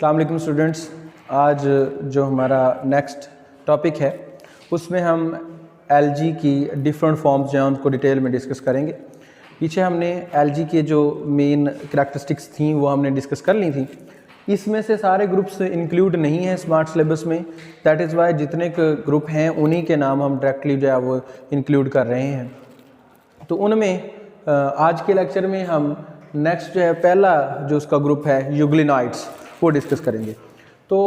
अस्सलाम वालेकुम स्टूडेंट्स। आज जो हमारा नेक्स्ट टॉपिक है उसमें हम एलजी की डिफरेंट फॉर्म्स जो हैं उनको डिटेल में डिस्कस करेंगे। पीछे हमने एलजी के जो मेन करैक्टरिस्टिक्स थी वो हमने डिस्कस कर ली थी। इसमें से सारे ग्रुप्स इंक्लूड नहीं हैं स्मार्ट सिलेबस में, दैट इज़ वाई जितने ग्रुप हैं उन्हीं के नाम हम डायरेक्टली जो है वो इंक्लूड कर रहे हैं। तो उनमें आज के लेक्चर में हम नेक्स्ट जो है पहला जो उसका ग्रुप है यूग्लिनाइड्स वो डिस्कस करेंगे। तो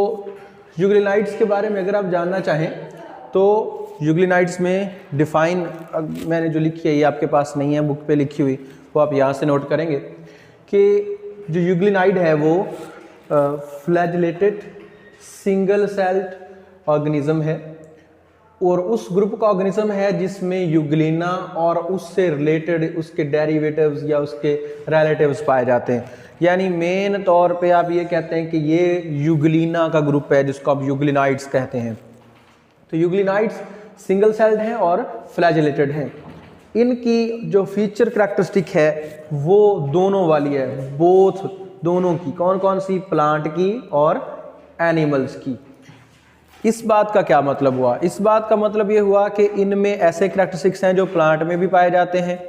यूग्लिनाइड्स के बारे में अगर आप जानना चाहें तो यूग्लिनाइड्स में डिफ़ाइन मैंने जो लिखी है ये आपके पास नहीं है, बुक पे लिखी हुई, वो आप यहाँ से नोट करेंगे कि जो यूग्लिनाइड है वो फ्लैजिलेटेड सिंगल सेल्ड ऑर्गेनिज्म है और उस ग्रुप का ऑर्गेनिज्म है जिसमें यूग्लिना और उससे रिलेटेड उसके डेरिवेटिव्स या उसके रिलेटिव्स पाए जाते हैं। यानी मेन तौर पे आप ये कहते हैं कि ये यूग्लिना का ग्रुप है जिसको आप यूग्लिनाइड्स कहते हैं। तो यूग्लिनाइड्स सिंगल सेल्ड हैं और फ्लैजिलेटेड हैं। इनकी जो फीचर करैक्टरिस्टिक है वो दोनों वाली है, बोथ दोनों की। कौन कौन सी? प्लांट की और एनिमल्स की। इस बात का क्या मतलब हुआ? इस बात का मतलब ये हुआ कि इनमें ऐसे करैक्टरिस्टिक्स हैं जो प्लांट में भी पाए जाते हैं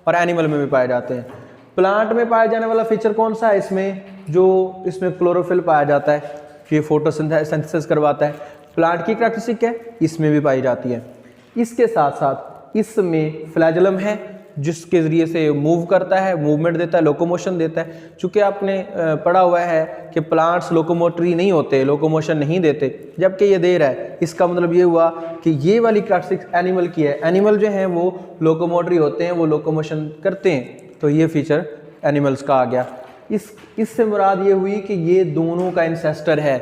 और एनिमल में भी पाए जाते हैं। प्लांट में पाया जाने वाला फीचर कौन सा है इसमें? जो इसमें क्लोरोफिल पाया जाता है, ये फोटोसिंथेसिस करवाता है, प्लांट की करैक्टरिस्टिक है, इसमें भी पाई जाती है। इसके साथ साथ इसमें फ्लैजलम है जिसके ज़रिए से मूव करता है, मूवमेंट देता है, लोकोमोशन देता है। चूँकि आपने पढ़ा हुआ है कि प्लांट्स लोकोमोटरी नहीं होते, लोकोमोशन नहीं देते, जबकि ये दे रहा है। इसका मतलब ये हुआ कि ये वाली करैक्टरिस्टिक्स एनिमल की है। एनिमल जो हैं वो लोकोमोटरी होते हैं, वो लोकोमोशन करते हैं, तो ये फीचर एनिमल्स का आ गया। इससे मुराद ये हुई कि ये दोनों का इंसेस्टर है।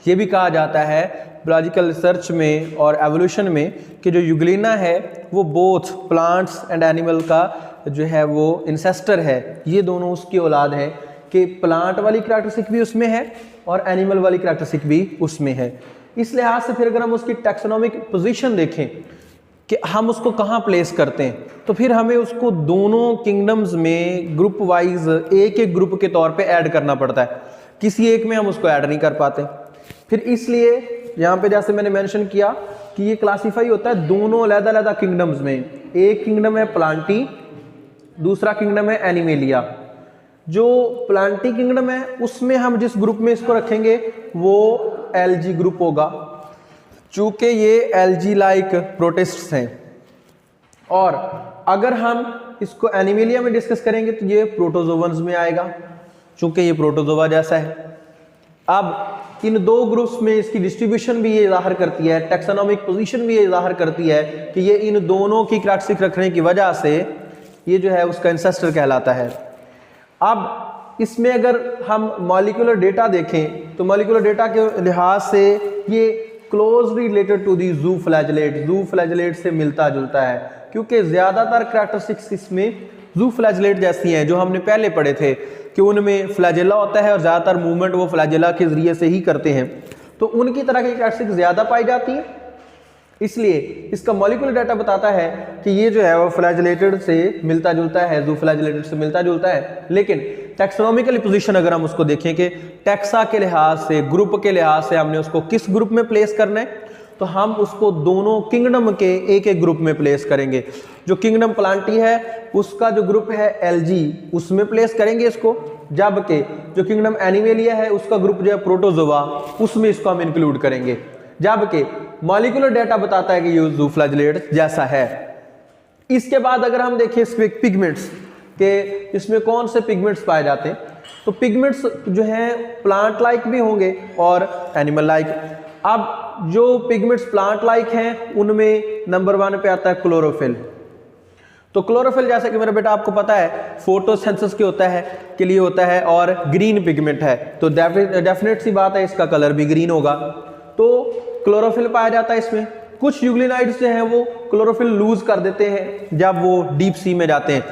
ये भी कहा जाता है बायोलॉजिकल रिसर्च में और एवोल्यूशन में कि जो यूग्लिना है वो बोथ प्लांट्स एंड एनिमल का जो है वो इंसेस्टर है। ये दोनों उसकी औलाद है कि प्लांट वाली करैक्टरिस्टिक भी उसमें है और एनिमल वाली करैक्टरिस्टिक भी उसमें है। इस लिहाज से फिर अगर हम उसकी टैक्सोनॉमिक पोजीशन देखें कि हम उसको कहाँ प्लेस करते हैं, तो फिर हमें उसको दोनों किंगडम्स में ग्रुप वाइज एक एक ग्रुप के तौर पे ऐड करना पड़ता है। किसी एक में हम उसको ऐड नहीं कर पाते। फिर इसलिए यहाँ पे जैसे मैंने मेंशन किया कि ये क्लासीफाई होता है दोनों अलग-अलग किंगडम्स में। एक किंगडम है प्लांटी, दूसरा किंगडम है एनिमेलिया। जो प्लांटी किंगडम है उसमें हम जिस ग्रुप में इसको रखेंगे वो एलजी ग्रुप होगा, चूँकि ये एलजी लाइक प्रोटिस्ट्स हैं। और अगर हम इसको एनिमेलिया में डिस्कस करेंगे तो ये प्रोटोजोवन्स में आएगा, चूँकि ये प्रोटोजोवा जैसा है। अब इन दो ग्रुप्स में इसकी डिस्ट्रीब्यूशन भी ये ज़ाहिर करती है, टैक्सोनॉमिक पोजीशन भी ये ज़ाहिर करती है कि ये इन दोनों की करैक्टरिस्टिक रखने की वजह से ये जो है उसका इंसेस्टर कहलाता है। अब इसमें अगर हम मॉलिक्यूलर डेटा देखें तो मॉलिक्यूलर डेटा के लिहाज से ये क्लोजली रिलेटेड टू दी जू फ्लैजिलेट से मिलता जुलता है, क्योंकि ज़्यादातर करैक्टरिस्टिक्स इसमें जू फ्लैजिलेट जैसी हैं जो हमने पहले पढ़े थे कि उनमें फ्लैजेला होता है और ज़्यादातर मूवमेंट वो फ्लैजेला के ज़रिए से ही करते हैं। तो उनकी तरह की करैक्टरिस्टिक्स ज़्यादा पाई जाती है, इसलिए इसका मॉलिक्यूलर डाटा बताता है कि ये जो है वो फ्लैजिलेटेड से मिलता जुलता है, जू फ्लैजिलेटेड से मिलता जुलता है। लेकिन टैक्सोनॉमिकल पोजीशन अगर हम उसको देखें कि टैक्सा के लिहाज से, ग्रुप के लिहाज से हमने उसको किस ग्रुप में प्लेस करना है, तो हम उसको दोनों किंगडम के एक एक ग्रुप में प्लेस करेंगे। जो किंगडम प्लांटी है उसका जो ग्रुप है एलजी उसमें प्लेस करेंगे इसको, जबकि जो किंगडम एनिमेलिया है उसका ग्रुप जो है प्रोटोजोवा उसमें इसको हम इंक्लूड करेंगे। जबकि मॉलिक्यूलर डाटा बताता है कि ये जूफ्लैजिलेट जैसा है। इसके बाद अगर हम देखें इसमें पिगमेंट्स के इसमें कौन से पिगमेंट्स पाए जाते हैं, तो पिगमेंट्स जो हैं प्लांट लाइक भी होंगे और एनिमल लाइक। अब जो पिगमेंट्स प्लांट लाइक हैं उनमें नंबर 1 पे आता है क्लोरोफिल। तो क्लोरोफिल जैसे कि मेरा बेटा आपको पता है फोटोसिंथेसिस के लिए होता है और ग्रीन पिगमेंट है, तो डेफिनेट सी बात है इसका कलर भी ग्रीन होगा। तो क्लोरोफिल पाया जाता है इसमें। कुछ यूग्लिनाइड्स जो हैं वो क्लोरोफिल लूज कर देते हैं जब वो डीप सी में जाते हैं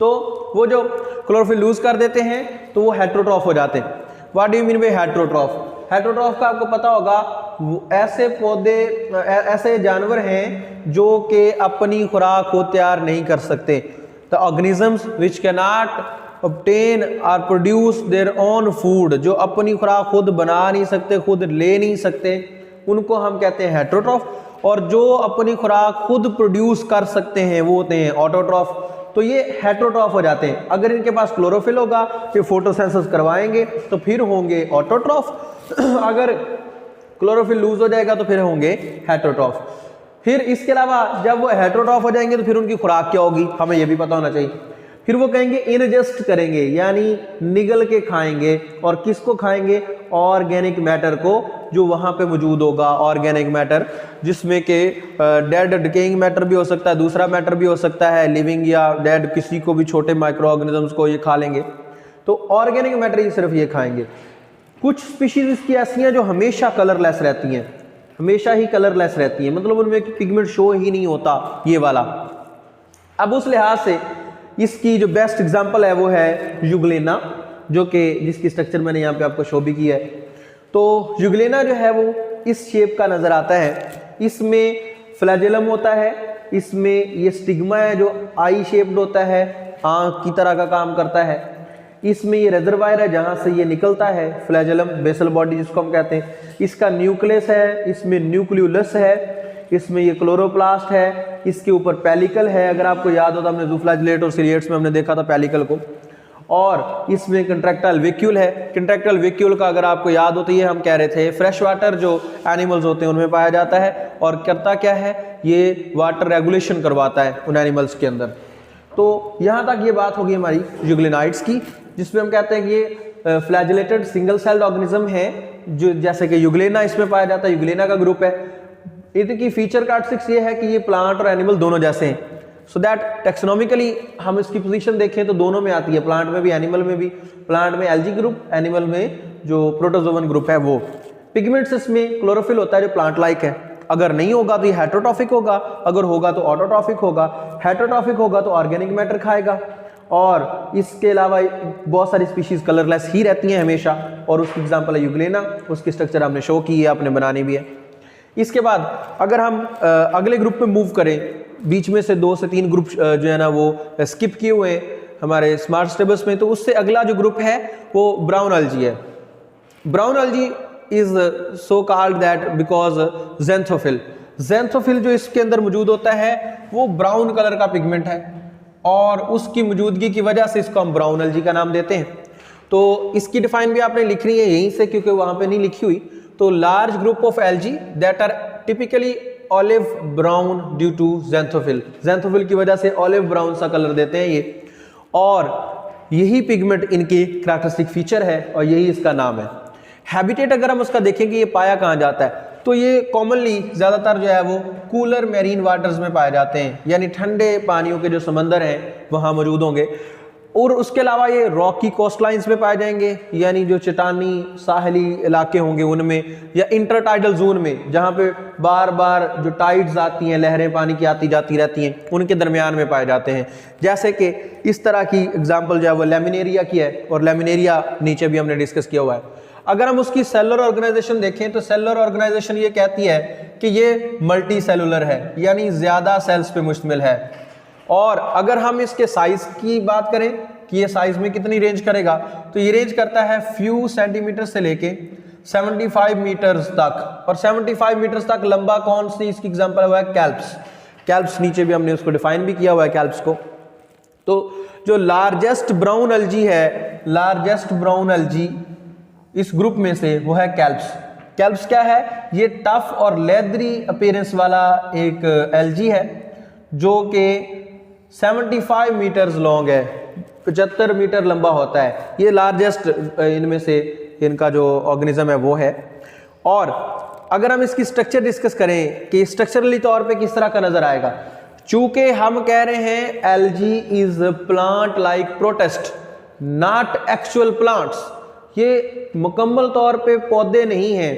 तो वो जो क्लोरोफिल लूज कर देते हैं तो वो हेटेरोट्रॉफ हो जाते हैं। What do you mean by heterotroph? Heterotroph का आपको पता होगा ऐसे पौधे, ऐसे जानवर हैं जो कि अपनी खुराक को तैयार नहीं कर सकते। The organisms which can not obtain और प्रोड्यूस देयर ओन फूड, जो अपनी खुराक खुद बना नहीं सकते, खुद ले नहीं सकते, उनको हम कहते हैं हेटेरोट्रॉफ। और जो अपनी खुराक खुद प्रोड्यूस कर सकते हैं वो होते हैं ऑटोट्रॉफ। तो ये हेटेरोट्रॉफ हो जाते हैं। अगर इनके पास क्लोरोफिल होगा, ये फोटोसिंथेसिस करवाएंगे तो फिर होंगे ऑटोट्रॉफ। अगर क्लोरोफिल लूज हो जाएगा तो फिर होंगे हेटेरोट्रॉफ। फिर इसके अलावा जब वो हेटेरोट्रॉफ हो जाएंगे तो फिर उनकी खुराक क्या होगी, हमें ये भी पता होना चाहिए। फिर वो कहेंगे इनजेस्ट करेंगे, यानी निगल के खाएंगे। और किसको खाएंगे? ऑर्गेनिक मैटर को, जो वहाँ पे मौजूद होगा। ऑर्गेनिक मैटर जिसमें कि डेड डिकेइंग मैटर भी हो सकता है, दूसरा मैटर भी हो सकता है, लिविंग या डेड, किसी को भी छोटे माइक्रो ऑर्गेनिजम्स को ये खा लेंगे। तो ऑर्गेनिक मैटर ही सिर्फ ये खाएंगे। कुछ स्पीशीज इसकी ऐसी हैं जो हमेशा कलरलेस रहती हैं, हमेशा ही कलरलेस रहती हैं, मतलब उनमें पिगमेंट शो ही नहीं होता, ये वाला। अब उस लिहाज से इसकी जो बेस्ट एग्जांपल है वो है यूग्लेना, जो कि जिसकी स्ट्रक्चर मैंने यहाँ पे आपको शो भी किया है। तो यूग्लेना जो है वो इस शेप का नज़र आता है। इसमें फ्लैजेलम होता है, इसमें ये स्टिग्मा है जो आई शेप्ड होता है, आँख की तरह का काम करता है। इसमें ये रिजर्वायर है जहाँ से ये निकलता है, फ्लैजेलम, बेसल बॉडी जिसको हम कहते हैं। इसका न्यूक्लियस है, इसमें न्यूक्लियोलस है, इसमें ये क्लोरोप्लास्ट है, इसके ऊपर पेलिकल है। अगर आपको याद हो तो हमने जूफ्लैजिलेट और सिलिएट्स में हमने देखा था पेलिकल को। और इसमें कंट्रैक्टाइल वेक्यूल है। कंट्रैक्टाइल वेक्यूल का अगर आपको याद हो तो ये हम कह रहे थे फ्रेश वाटर जो एनिमल्स होते हैं उनमें पाया जाता है। और करता क्या है, ये वाटर रेगुलेशन करवाता है उन एनिमल्स के अंदर। तो यहाँ तक ये बात होगी हमारी यूग्लेनाइड्स की, जिसमें हम कहते हैं कि ये फ्लैजिलेटेड सिंगल सेल्ड ऑर्गेनिज्म है, जो जैसे कि यूग्लेना इसमें पाया जाता है, यूग्लेना का ग्रुप है। इनकी फीचर कार्टिस्टिक्स ये है कि ये प्लांट और एनिमल दोनों जैसे हैं, सो दैट टेक्सोनॉमिकली हम इसकी पोजीशन देखें तो दोनों में आती है, प्लांट में भी एनिमल में भी। प्लांट में एल्गी ग्रुप, एनिमल में जो प्रोटोजोवन ग्रुप है वो। पिगमेंट्स इसमें क्लोरोफिल होता है जो प्लांट लाइक है। अगर नहीं होगा तो ये हेटेरोट्रॉफिक होगा, अगर होगा तो ऑटोट्रॉफिक होगा। हेटेरोट्रॉफिक होगा तो ऑर्गेनिक मैटर खाएगा। और इसके अलावा बहुत सारी स्पीशीज कलरलेस ही रहती हैं हमेशा, और उसकी एग्जांपल है यूग्लेना। उसकी स्ट्रक्चर हमने शो की है, आपने बनानी भी है। इसके बाद अगर हम अगले ग्रुप में मूव करें, बीच में से 2 से 3 ग्रुप जो है ना वो स्किप किए हुए हैं हमारे स्मार्ट स्टेबल्स में, तो उससे अगला जो ग्रुप है वो ब्राउन अलजी है। Brown अलजी is so called that because xanthophyll जो इसके अंदर मौजूद होता है वो ब्राउन कलर का पिगमेंट है, और उसकी मौजूदगी की वजह से इसको हम ब्राउन अलजी का नाम देते हैं। तो इसकी डिफाइन भी आपने लिख रही है यहीं से, क्योंकि वहाँ पे नहीं लिखी हुई। तो large group of algae that are typically olive brown due to xanthophyll की वजह से ऑलिव ब्राउन सा कलर देते हैं ये, और यही पिगमेंट इनकी कैरेक्टरिस्टिक फीचर है और यही इसका नाम है। हैबिटेट अगर हम उसका देखेंगे ये पाया कहाँ जाता है, तो ये कॉमनली ज़्यादातर जो है वो कूलर मैरीन वाटर्स में पाए जाते हैं, यानी ठंडे पानियों के जो समंदर हैं वहाँ मौजूद होंगे। और उसके अलावा ये रॉकी कोस्टलाइंस में पाए जाएंगे, यानी जो चट्टानी साहली इलाके होंगे उनमें, या इंटरटाइडल जोन में जहाँ पे बार बार जो टाइड्स आती हैं, लहरें पानी की आती जाती रहती हैं, उनके दरमियान में पाए जाते हैं। जैसे कि इस तरह की एग्जांपल जो है वो लेमिनेरिया की है, और लेमिनेरिया नीचे भी हमने डिस्कस किया हुआ है। अगर हम उसकी सेलुलर ऑर्गेनाइजेशन देखें तो सेलुलर ऑर्गेनाइजेशन ये कहती है कि ये मल्टी सेलुलर है, यानी ज़्यादा सेल्स पे मुश्तमिल है। और अगर हम इसके साइज की बात करें कि ये साइज में कितनी रेंज करेगा, तो ये रेंज करता है फ्यू सेंटीमीटर से लेके 75 मीटर्स तक। और 75 मीटर्स तक लंबा कौन सी इसकी एग्जांपल हुआ है? कैल्प्स। कैल्प्स नीचे भी हमने उसको डिफाइन भी किया हुआ है कैल्प्स को। तो जो लार्जेस्ट ब्राउन अलजी है, लार्जेस्ट ब्राउन अलजी इस ग्रुप में से वो है कैल्प्स। कैल्प्स क्या है? ये टफ और लेदरी अपीयरेंस वाला एक एल्जी है जो कि 75 मीटर्स लॉन्ग है, 75 मीटर लंबा होता है। ये लार्जेस्ट इनमें से इनका जो ऑर्गेनिज्म है वो है। और अगर हम इसकी स्ट्रक्चर डिस्कस करें कि स्ट्रक्चरली तौर पे किस तरह का नजर आएगा, चूंकि हम कह रहे हैं algae is plant like protist not actual plants, ये मुकम्मल तौर पे पौधे नहीं हैं,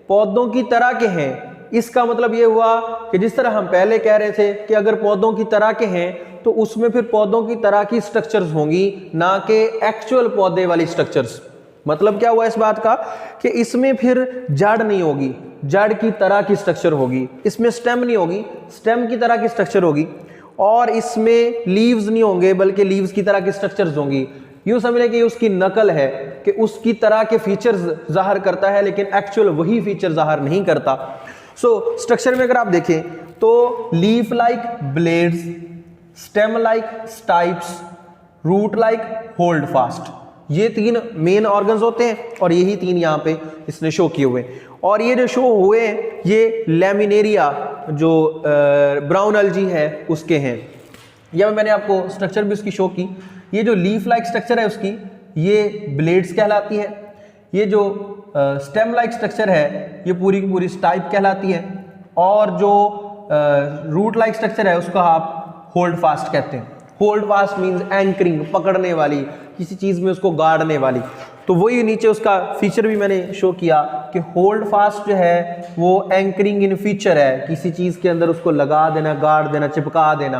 पौधों की तरह के हैं। इसका मतलब ये हुआ कि जिस तरह हम पहले कह रहे थे कि अगर पौधों की तरह के हैं तो उसमें फिर पौधों की तरह की स्ट्रक्चर्स होंगी, ना कि एक्चुअल पौधे वाली स्ट्रक्चर्स। मतलब क्या हुआ इस बात का कि इसमें फिर जड़ नहीं होगी, जड़ की तरह की स्ट्रक्चर होगी। इसमें स्टेम नहीं होगी, स्टेम की तरह की स्ट्रक्चर होगी। और इसमें लीव्स नहीं होंगे, बल्कि लीव्स की तरह की स्ट्रक्चर्स होंगी। यूं समझ लें कि ये उसकी नकल है, कि उसकी तरह के फीचर्स जाहिर करता है लेकिन एक्चुअल वही फीचर जाहिर नहीं करता। सो स्ट्रक्चर में अगर आप देखें तो leaf like blades, stem like stipes, root like holdfast, ये 3 मेन ऑर्गन्स होते हैं और यही 3 यहाँ पे इसने शो किए हुए। और ये जो शो हुए ये लैमिनेरिया जो ब्राउन एल्जी है उसके हैं। यह मैंने आपको स्ट्रक्चर भी उसकी शो की। ये जो लीफ लाइक स्ट्रक्चर है उसकी, ये ब्लेड्स कहलाती है। ये जो स्टेम लाइक स्ट्रक्चर है ये पूरी की पूरी स्टाइप कहलाती है। और जो रूट लाइक स्ट्रक्चर है उसको आप होल्ड फास्ट कहते हैं। होल्ड फास्ट मीन्स एंकरिंग, पकड़ने वाली, किसी चीज में उसको गाड़ने वाली। तो वही नीचे उसका फीचर भी मैंने शो किया कि होल्ड फास्ट जो है वो एंकरिंग इन फीचर है, किसी चीज के अंदर उसको लगा देना, गाड़ देना, चिपका देना,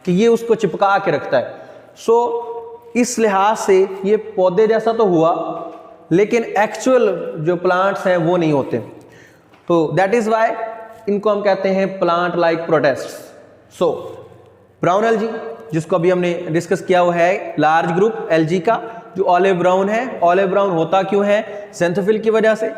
कि ये उसको चिपका के रखता है। सो इस लिहाज से ये पौधे जैसा तो हुआ लेकिन एक्चुअल जो प्लांट्स हैं वो नहीं होते। तो दैट इज वाई इनको हम कहते हैं प्लांट लाइक प्रोटिस्ट्स। सो ब्राउन एल्जी जिसको अभी हमने डिस्कस किया हुआ है लार्ज ग्रुप एल्जी का, जो ऑलिव ब्राउन है। ऑलिव ब्राउन होता क्यों है? ज़ेंथोफिल की वजह से।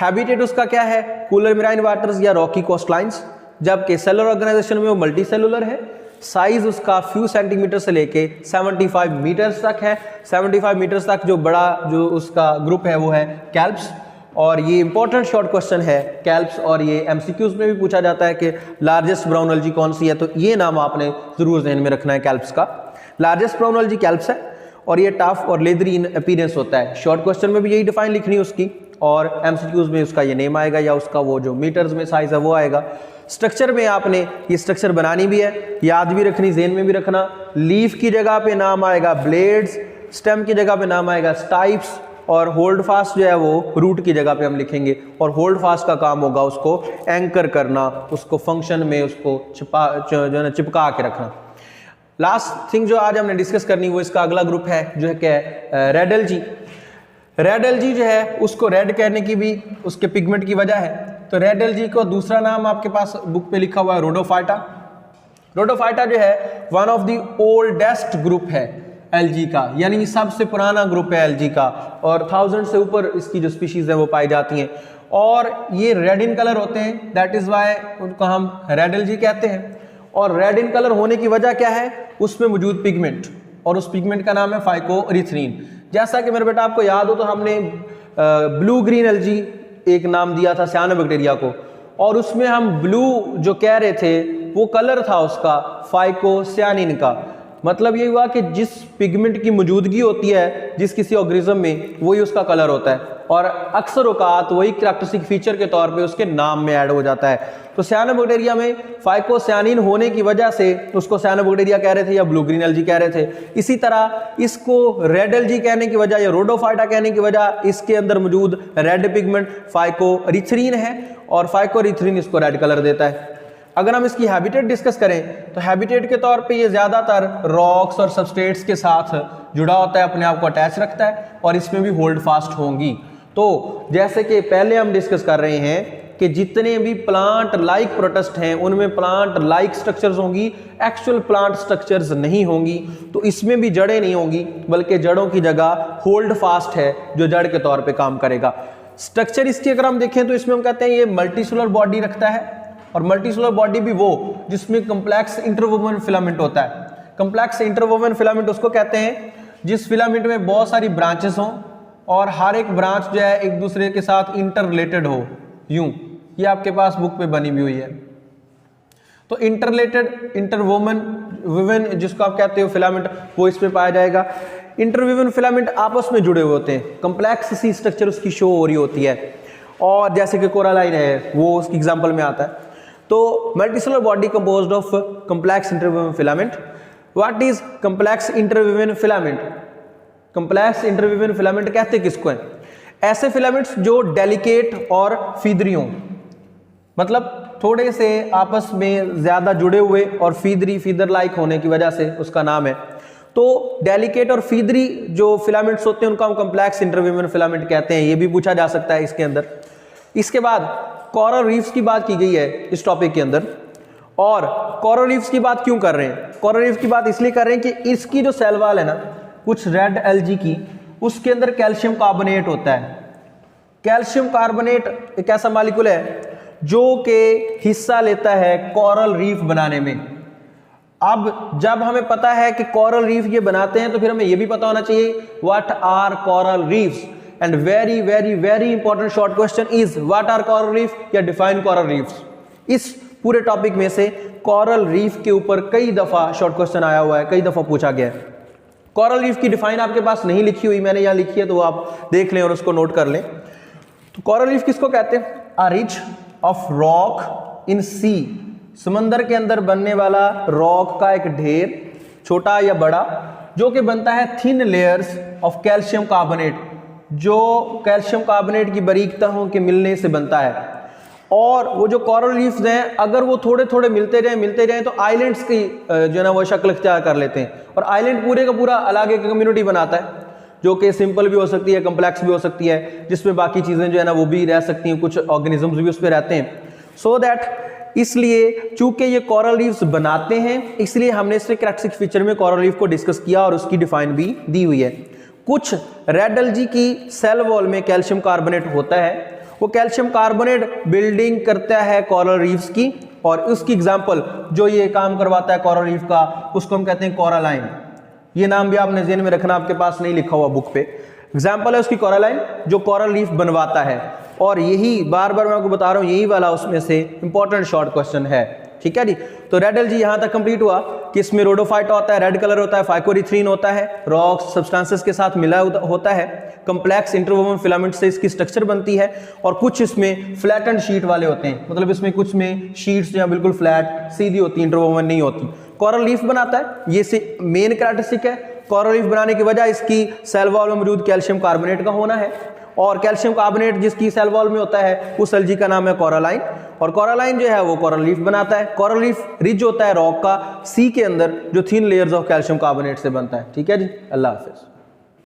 हैबिटेट उसका क्या है? कूलर मेराइन वाटर्स या रॉकी कोस्टलाइंस, जबकि सेलुलर ऑर्गेनाइजेशन में वो मल्टी सेलुलर है। साइज उसका फ्यू सेंटीमीटर से लेके 75 मीटर्स तक है। 75 मीटर्स तक जो बड़ा जो उसका ग्रुप है वो है कैल्प्स। और ये इंपॉर्टेंट शॉर्ट क्वेश्चन है कैल्प्स, और ये एमसीक्यूज में भी पूछा जाता है कि लार्जेस्ट ब्राउन एल्जी कौन सी है, तो ये नाम आपने जरूर ध्यान में रखना है कैल्प्स का। लार्जेस्ट ब्राउन एल्जी कैल्प्स है और ये टफ और लेदरी इन अपीयरेंस होता है। शॉर्ट क्वेश्चन में भी यही डिफाइन लिखनी है उसकी, और एमसीक्यूज में उसका ये नेम आएगा या उसका वो जो मीटर्स में साइज है वो आएगा। स्ट्रक्चर में आपने ये स्ट्रक्चर बनानी भी है, याद भी रखनी, ज़हन में भी रखना। लीफ की जगह पे नाम आएगा ब्लेड्स, स्टेम की जगह पे नाम आएगा स्टाइप्स, और होल्ड फास्ट जो है वो रूट की जगह पे हम लिखेंगे। और होल्ड फास्ट का काम होगा उसको एंकर करना, उसको फंक्शन में उसको जो है ना चिपका के रखना। लास्ट थिंग जो आज हमने डिस्कस करनी वो इसका अगला ग्रुप है जो है क्या रेड एल्जी। रेड एल्जी जो है उसको रेड कहने की भी उसके पिगमेंट की वजह है। तो रेड एल्जी को दूसरा नाम आपके पास बुक पे लिखा हुआ है रोडोफाइटा। रोडोफाइटा जो है one of the oldest group है एल्जी का, यानी सबसे पुराना ग्रुप है एल्जी का, और 1000 से ऊपर इसकी जो स्पीशीज है वो पाई जाती हैं। और ये रेड इन कलर होते हैं, दैट इज वाई उनको हम रेड एल्जी कहते हैं। और रेड इन कलर होने की वजह क्या है? उसमें मौजूद पिगमेंट, और उस पिगमेंट का नाम है फाइकोरिथ्रीन। जैसा कि मेरे बेटा आपको याद हो तो हमने ब्लू ग्रीन एल्जी एक नाम दिया था साइनोबैक्टीरिया को, और उसमें हम ब्लू जो कह रहे थे वो कलर था उसका फाइकोसियानिन का। मतलब ये हुआ कि जिस पिगमेंट की मौजूदगी होती है जिस किसी ऑर्गेनिज्म में वही उसका कलर होता है, और अक्सर औकात वही कैरेक्टरिस्टिक फीचर के तौर पे उसके नाम में ऐड हो जाता है। तो साइनोबैक्टीरिया में फाइकोसियानिन होने की वजह से उसको साइनोबैक्टीरिया कह रहे थे या ब्लू ग्रीन एल्जी कह रहे थे। इसी तरह इसको रेड एल्जी कहने की वजह या रोडोफाइटा कहने की वजह इसके अंदर मौजूद रेड पिगमेंट फाइकोरिथ्रीन है, और फाइकोरिथ्रीन इसको रेड कलर देता है। अगर हम इसकी हैबिटेट डिस्कस करें तो हैबिटेट के तौर पे ये ज़्यादातर रॉक्स और सबस्ट्रेट्स के साथ जुड़ा होता है, अपने आप को अटैच रखता है, और इसमें भी होल्ड फास्ट होंगी। तो जैसे कि पहले हम डिस्कस कर रहे हैं कि जितने भी प्लांट लाइक प्रोटिस्ट हैं उनमें प्लांट लाइक स्ट्रक्चर्स होंगी, एक्चुअल प्लांट स्ट्रक्चर्स नहीं होंगी। तो इसमें भी जड़ें नहीं होंगी, बल्कि जड़ों की जगह होल्ड फास्ट है जो जड़ के तौर पे काम करेगा। स्ट्रक्चर इसकी अगर हम देखें तो इसमें हम कहते हैं ये मल्टीसेलुलर बॉडी रखता है, और मल्टीसेलुलर बॉडी भी वो जिसमें कम्प्लेक्स इंटरवोवन फिलामेंट होता है। कम्प्लेक्स इंटरवोवन फिलामेंट उसको कहते हैं जिस फिलामेंट में बहुत सारी ब्रांचेस हों और हर एक ब्रांच जो है एक दूसरे के साथ इंटर रिलेटेड हो। यूं ये आपके पास बुक पे बनी भी हुई है। तो इंटरलेटेड इंटरवोवन जिसको आप कहते हो फिलामेंट वो इसमें पाया जाएगा। इंटरवोवन फिलामेंट आपस में जुड़े हुए होते हैं, कम्प्लेक्स सी स्ट्रक्चर उसकी शो हो रही होती है, और जैसे कि कोरालाइन है वो उसकी एग्जाम्पल में आता है। तो multicellular body composed of complex interwoven filament. What is complex interwoven filament? Complex interwoven filament कहते किसको हैं? ऐसे फिलामेंट्स जो डेलिकेट और फीदरी हों, मतलब थोड़े से आपस में ज्यादा जुड़े हुए और फीदर लाइक होने की वजह से उसका नाम है। तो डेलिकेट और फीदरी जो फिलामेंट्स होते हैं उनको हम कम्प्लेक्स इंटरवोवन फिलामेंट कहते हैं, ये भी पूछा जा सकता है इसके अंदर। इसके बाद कोरल रीफ्स की बात की गई है इस टॉपिक के अंदर, और कोरल रीफ्स की बात क्यों कर रहे हैं? कोरल रीफ की बात इसलिए कर रहे हैं कि इसकी जो सेल वॉल है ना कुछ रेड एल्गी की, उसके अंदर कैल्शियम कार्बोनेट होता है। कैल्शियम कार्बोनेट एक ऐसा मॉलिक्यूल है जो कि हिस्सा लेता है कोरल रीफ बनाने में। अब जब हमें पता है कि कोरल रीफ ये बनाते हैं तो फिर हमें ये भी पता होना चाहिए what are coral reefs. And very very very important short question is what are coral reef या डिफाइन कोरल रीफ्स। इस पूरे टॉपिक में से कोरल रीफ के ऊपर कई दफा शॉर्ट क्वेश्चन आया हुआ है, कई दफा पूछा गया है। कोरल रीफ की डिफाइन आपके पास नहीं लिखी हुई, मैंने यहाँ लिखी है, तो आप देख लें और उसको नोट कर लें। तो कोरल रीफ किसको कहते हैं? A ridge of rock in sea, समंदर के अंदर बनने वाला रॉक का एक ढेर, छोटा या बड़ा, जो कि बनता है thin layers of calcium carbonate, जो कैल्शियम कार्बोनेट की बारीक तहों के मिलने से बनता है। और वो जो कोरल रीफ्स हैं, अगर वो थोड़े थोड़े मिलते जाएं तो आइलैंड्स की जो है ना वो शक्ल इख्तियार कर लेते हैं। और आइलैंड पूरे का पूरा अलग एक कम्युनिटी बनाता है, जो कि सिंपल भी हो सकती है, कम्प्लेक्स भी हो सकती है, जिसमें बाकी चीज़ें जो है ना वो भी रह सकती हैं, कुछ ऑर्गेनिजम्स भी उस पर रहते हैं। सो दैट इसलिए चूंकि ये कोरल रीफ्स बनाते हैं, इसलिए हमने इसके कैरेक्टरिस्टिक फीचर में कोरल रीफ को डिस्कस किया और उसकी डिफाइन भी दी हुई है। कुछ रेड एल्गी की सेल वॉल में कैल्शियम कार्बोनेट होता है, वो कैल्शियम कार्बोनेट बिल्डिंग करता है कोरल रीफ्स की, और उसकी एग्जांपल जो ये काम करवाता है कोरल रीफ का, उसको हम कहते हैं कोरालाइन। ये नाम भी आपने ज़हन में रखना, आपके पास नहीं लिखा हुआ बुक पे। एग्जांपल है उसकी कोरालाइन, जो कोरल रीफ बनवाता है। और यही बार बार मैं आपको बता रहा हूँ, यही वाला उसमें से इंपॉर्टेंट शॉर्ट क्वेश्चन है। ठीक है जी। तो रेड एल्गी यहाँ तक कंप्लीट हुआ कि इसमें रोडोफाइट होता है, रेड कलर होता है, फाइकोरिथ्रीन होता है, रॉक्स सब्सटेंसेस के साथ मिला होता है, कंप्लेक्स इंटरवोवन फिलामेंट से इसकी स्ट्रक्चर बनती है, और कुछ इसमें फ्लैटेंड शीट वाले होते हैं, मतलब इसमें कुछ में शीट्स जो बिल्कुल फ्लैट सीधी होती, इंटरवोवन नहीं होती। कोरल रीफ बनाता है, ये से मेन कैरेक्टरिस्टिक है। कोरल रीफ बनाने की वजह इसकी सेल वॉल में मौजूद कैल्शियम कार्बोनेट का होना है, और कैल्शियम कार्बोनेट जिसकी सेल वॉल में होता है उस एल्गी का नाम है कोरालाइन, और कोरालाइन जो है वो कोरल रीफ बनाता है। कोरल रीफ रिज होता है रॉक का, सी के अंदर, जो thin layers of calcium carbonate से बनता है। ठीक है जी, अल्लाह हाफिज।